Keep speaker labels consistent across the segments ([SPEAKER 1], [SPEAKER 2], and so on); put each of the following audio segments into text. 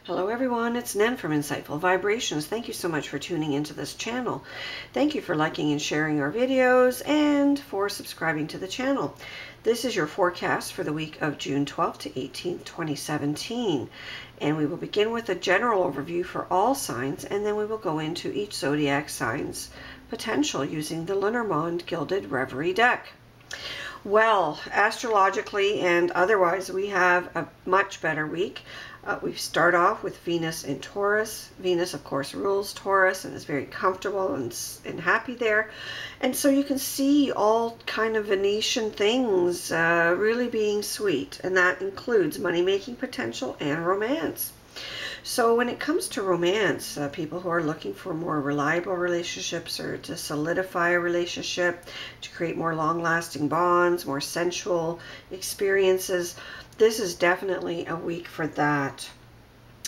[SPEAKER 1] Hello everyone, it's Nen from Insightful Vibrations. Thank you so much for tuning into this channel. Thank you for liking and sharing our videos and for subscribing to the channel. This is your forecast for the week of June 12th to 18th, 2017. And we will begin with a general overview for all signs, and then we will go into each zodiac sign's potential using the Lenormand Gilded Reverie deck. Well, astrologically and otherwise, we have a much better week. We start off with Venus in Taurus. Venus, of course, rules Taurus and is very comfortable and happy there. And so you can see all kind of Venetian things really being sweet. And that includes money-making potential and romance. So when it comes to romance, people who are looking for more reliable relationships or to solidify a relationship, to create more long-lasting bonds, more sensual experiences, this is definitely a week for that.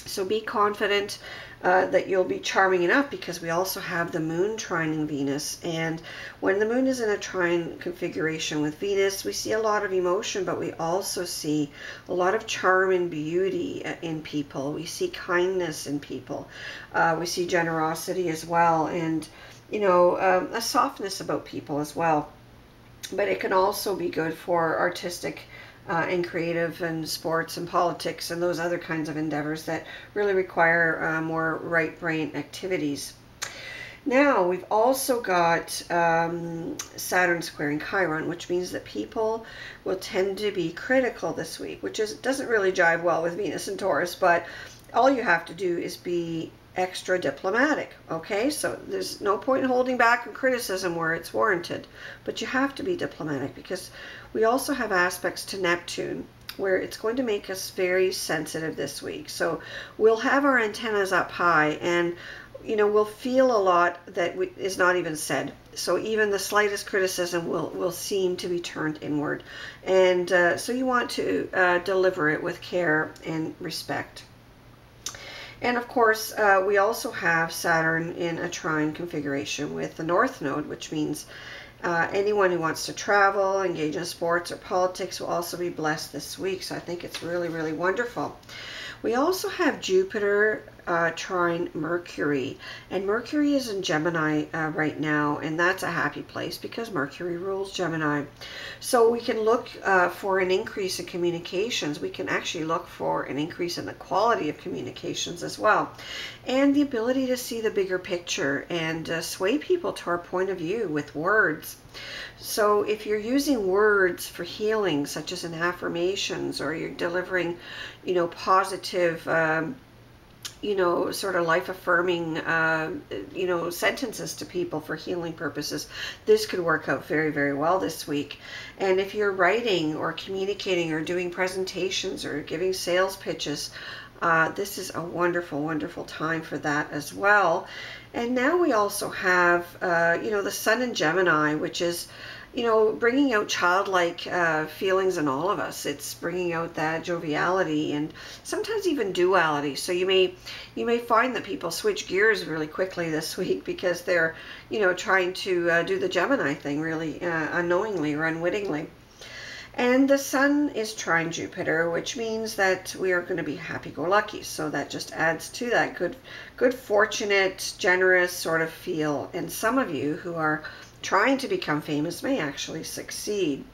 [SPEAKER 1] So be confident that you'll be charming enough, because we also have the moon trining Venus. And when the moon is in a trine configuration with Venus, we see a lot of emotion, but we also see a lot of charm and beauty in people. We see kindness in people. We see generosity as well, and a softness about people as well. But it can also be good for artistic and creative and sports and politics and those other kinds of endeavors that really require more right brain activities. Now we've also got Saturn squaring Chiron, which means that people will tend to be critical this week, which doesn't really jive well with Venus and Taurus, but all you have to do is be extra diplomatic. Okay, so there's no point in holding back on criticism where it's warranted, but you have to be diplomatic, because we also have aspects to Neptune where it's going to make us very sensitive this week. So we'll have our antennas up high, and we'll feel a lot that is not even said. So even the slightest criticism will seem to be turned inward, and so you want to deliver it with care and respect. And of course, we also have Saturn in a trine configuration with the North Node, which means anyone who wants to travel, engage in sports or politics will also be blessed this week. So I think it's really, really wonderful. We also have Jupiter trine Mercury, and Mercury is in Gemini right now, and that's a happy place because Mercury rules Gemini. So we can look for an increase in communications. We can actually look for an increase in the quality of communications as well, and the ability to see the bigger picture and sway people to our point of view with words. So if you're using words for healing, such as in affirmations, or you're delivering, positive, sort of life-affirming, sentences to people for healing purposes, this could work out very, very well this week. And if you're writing or communicating or doing presentations or giving sales pitches, this is a wonderful, wonderful time for that as well. And now we also have, the Sun in Gemini, which is, bringing out childlike feelings in all of us. It's bringing out that joviality and sometimes even duality. So you may find that people switch gears really quickly this week because they're, trying to do the Gemini thing really unknowingly or unwittingly. And the Sun is trine Jupiter, which means that we are going to be happy-go-lucky. So that just adds to that good, fortunate, generous sort of feel. And some of you who are trying to become famous may actually succeed.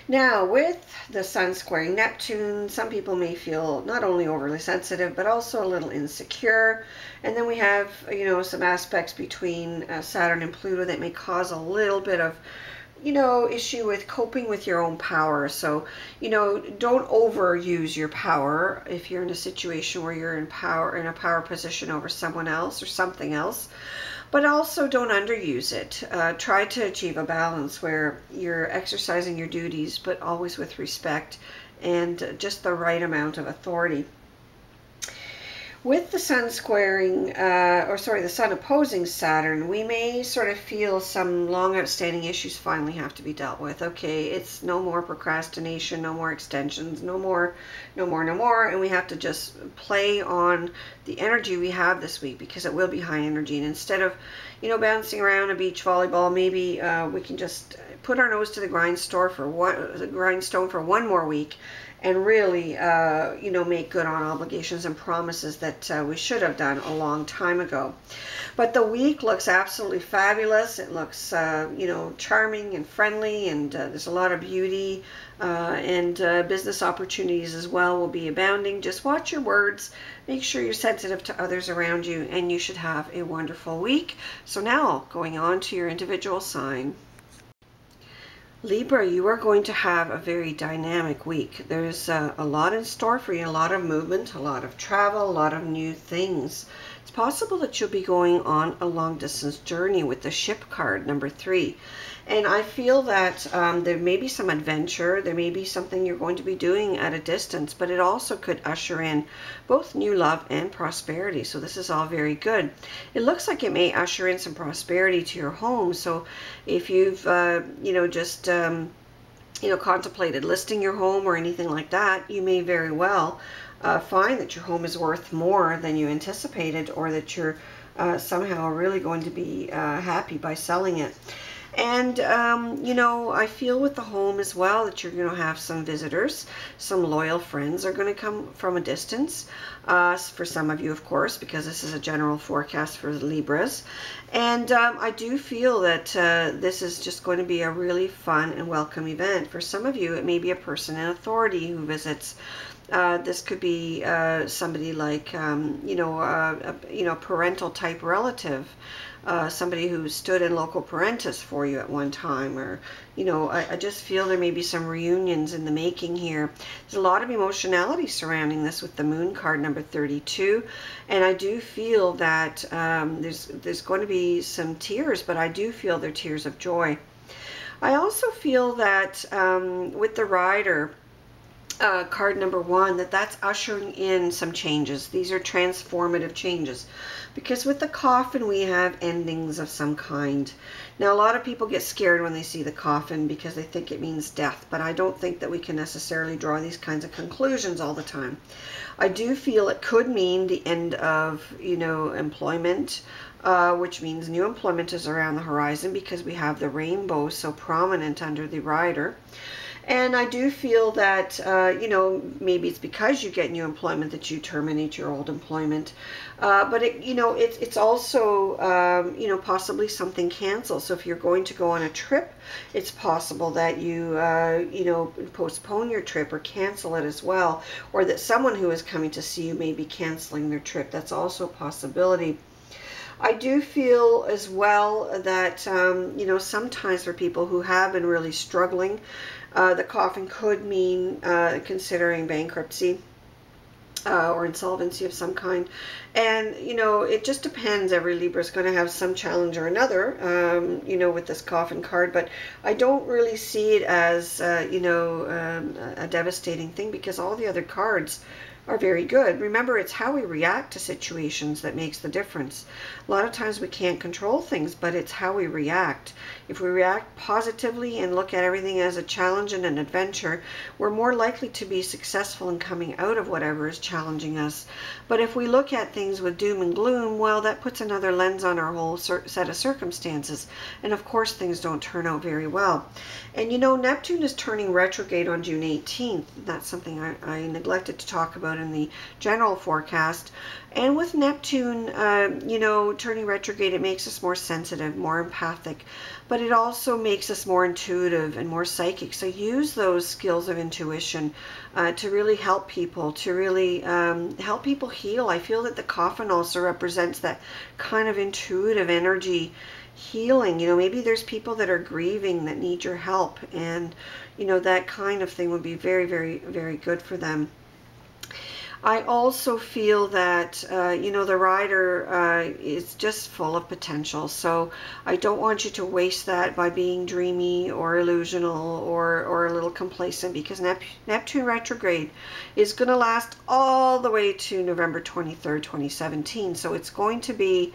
[SPEAKER 1] Now, with the Sun squaring Neptune, some people may feel not only overly sensitive, but also a little insecure. And then we have, some aspects between Saturn and Pluto that may cause a little bit of issue with coping with your own power. So, don't overuse your power if you're in a situation where you're in a power position over someone else or something else. But also don't underuse it. Try to achieve a balance where you're exercising your duties, but always with respect and just the right amount of authority. With the Sun squaring, the Sun opposing Saturn, we may sort of feel some long outstanding issues finally have to be dealt with. Okay, it's no more procrastination, no more extensions, no more, and we have to just play on the energy we have this week, because it will be high energy. And instead of, bouncing around a beach volleyball, maybe we can just put our nose to the grindstone for one more week, and really, you know, make good on obligations and promises that we should have done a long time ago. But the week looks absolutely fabulous. It looks, you know, charming and friendly, and there's a lot of beauty, and business opportunities as well will be abounding. Just watch your words. Make sure you're sensitive to others around you, and you should have a wonderful week. So now, going on to your individual sign. Libra, you are going to have a very dynamic week. There's a lot in store for you, a lot of movement, a lot of travel, a lot of new things. It's possible that you'll be going on a long distance journey with the ship card, number 3. And I feel that there may be some adventure, there may be something you're going to be doing at a distance, but it also could usher in both new love and prosperity. So this is all very good. It looks like it may usher in some prosperity to your home. So if you've, you know, just, you know, contemplated listing your home or anything like that, you may very well find that your home is worth more than you anticipated, or that you're somehow really going to be happy by selling it. And, you know, I feel with the home as well that you're going to have some visitors, some loyal friends are going to come from a distance, for some of you, of course, because this is a general forecast for the Libras. And I do feel that this is just going to be a really fun and welcome event. For some of you, it may be a person in authority who visits. This could be somebody like, you know, parental type relative. Somebody who stood in local parentis for you at one time, or, you know, I just feel there may be some reunions in the making here. There's a lot of emotionality surrounding this with the moon card, number 32, and I do feel that there's going to be some tears, but I do feel they're tears of joy. I also feel that with the rider, card number 1, that's ushering in some changes. These are transformative changes, because with the coffin we have endings of some kind. Now, a lot of people get scared when they see the coffin because they think it means death, but I don't think that we can necessarily draw these kinds of conclusions all the time. I do feel it could mean the end of, you know, employment, which means new employment is around the horizon, because we have the rainbow so prominent under the rider. And I do feel that, you know, maybe it's because you get new employment that you terminate your old employment. But, you know, it's also, you know, possibly something canceled. So if you're going to go on a trip, it's possible that you, you know, postpone your trip or cancel it as well. Or that someone who is coming to see you may be canceling their trip. That's also a possibility. I do feel as well that, you know, sometimes for people who have been really struggling, the coffin could mean considering bankruptcy or insolvency of some kind. And, you know, it just depends. Every Libra is going to have some challenge or another, you know, with this coffin card. But I don't really see it as, you know, a devastating thing, because all the other cards are very good. Remember, it's how we react to situations that makes the difference. A lot of times we can't control things, but it's how we react. If we react positively and look at everything as a challenge and an adventure, we're more likely to be successful in coming out of whatever is challenging us. But if we look at things with doom and gloom, well, that puts another lens on our whole set of circumstances. And of course, things don't turn out very well. And you know, Neptune is turning retrograde on June 18th. That's something I neglected to talk about in the general forecast. And with Neptune, you know, turning retrograde, it makes us more sensitive, more empathic, but it also makes us more intuitive and more psychic. So use those skills of intuition to really help people, to really help people heal. I feel that the coffin also represents that kind of intuitive energy healing. You know, maybe there's people that are grieving that need your help, and, you know, that kind of thing would be very, very, very good for them. I also feel that, you know, the rider is just full of potential. So I don't want you to waste that by being dreamy or illusional or a little complacent, because Neptune retrograde is going to last all the way to November 23rd, 2017. So it's going to be,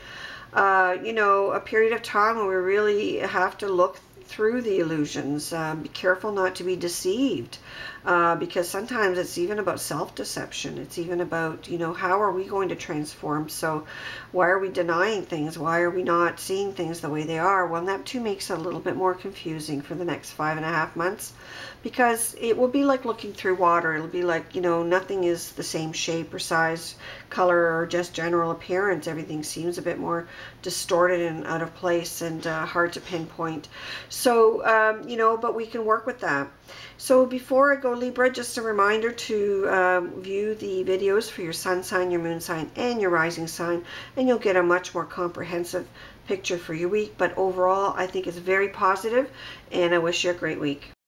[SPEAKER 1] you know, a period of time where we really have to look through the illusions. Be careful not to be deceived, because sometimes it's even about self-deception. It's even about, you know, how are we going to transform? So why are we denying things? Why are we not seeing things the way they are? Well, that too makes it a little bit more confusing for the next 5.5 months, because it will be like looking through water. It'll be like, you know, nothing is the same shape or size, color, or just general appearance. Everything seems a bit more distorted and out of place and hard to pinpoint. So, you know, but we can work with that. So before I go, Libra, just a reminder to view the videos for your sun sign, your moon sign, and your rising sign, and you'll get a much more comprehensive picture for your week. But overall, I think it's very positive, and I wish you a great week.